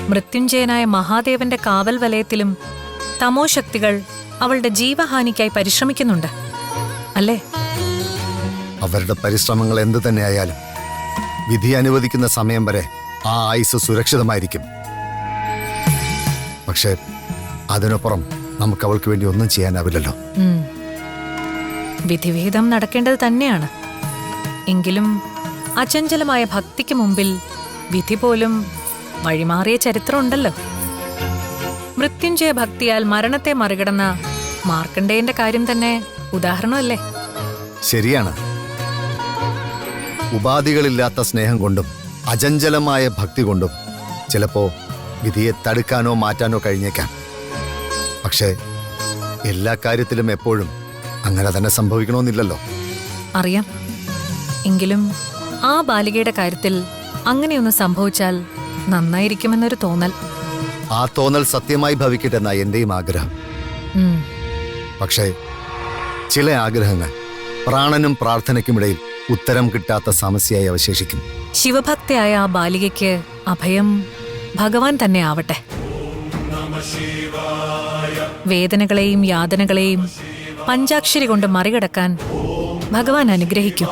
മൃത്യുഞ്ജയനായ മഹാദേവന്റെ കാവൽ വലയത്തിലും തമോ ശക്തികൾ അവളുടെ ജീവഹാനിക്കായി പരിശ്രമിക്കുന്നുണ്ട് അല്ലേ? അവരുടെ പരിശ്രമങ്ങൾ എന്തു തന്നെയായാലും വിധി അനുവദിക്കുന്ന സമയം വരെ ആ ആയുസ് സുരക്ഷിതമായിരിക്കും. പക്ഷെ അതിനപ്പുറം നമുക്ക് അവൾക്ക് വേണ്ടി ഒന്നും ചെയ്യാനാവില്ലല്ലോ. വിധിവിഹിതം നടക്കേണ്ടത് തന്നെയാണ്. എങ്കിലും അചഞ്ചലമായ ഭക്തിക്ക് മുമ്പിൽ വിധി പോലും വഴിമാറിയ ചരിത്രമുണ്ടല്ലോ. മൃത്യുഞ്ജയ ഭക്തിയാൽ മരണത്തെ മറികടന്ന മാർക്കണ്ഡേയന്റെ കാര്യം തന്നെ ഉദാഹരണമല്ലേ? ശരിയാണ്. ഉപാധികളില്ലാത്ത സ്നേഹം കൊണ്ടും അചഞ്ചലമായ ഭക്തി കൊണ്ടും ചിലപ്പോ വിധിയെ തടുക്കാനോ മാറ്റാനോ കഴിഞ്ഞേക്കാം. പക്ഷേ എല്ലാ കാര്യത്തിലും എപ്പോഴും അങ്ങനെ തന്നെ സംഭവിക്കണമെന്നില്ലല്ലോ. അറിയാം. എങ്കിലും ആ ബാലികയുടെ കാര്യത്തിൽ അങ്ങനെയൊന്ന് സംഭവിച്ചാൽ നന്നായിരിക്കുമെന്നൊരു തോന്നൽ. ആ തോന്നൽ സത്യമായി ഭവിക്കട്ടെ എന്നാ എന്റെയും ആഗ്രഹം. പക്ഷേ ചില ആഗ്രഹങ്ങൾ പ്രാണനും പ്രാർത്ഥനയ്ക്കുമിടയിൽ ഉത്തരം കിട്ടാത്ത സമസ്യയായി അവശേഷിക്കും. ശിവഭക്തയായ ആ ബാലികയ്ക്ക് അഭയം ഭഗവാൻ തന്നെ ആവട്ടെ. വേദനകളെയും യാതനകളെയും പഞ്ചാക്ഷരി കൊണ്ട് മറികടക്കാൻ ഭഗവാൻ അനുഗ്രഹിക്കും.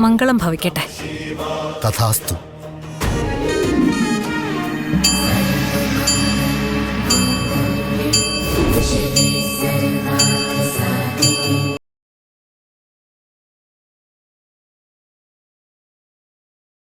മംഗളം ഭവിക്കട്ടെ. തഥാസ്തു.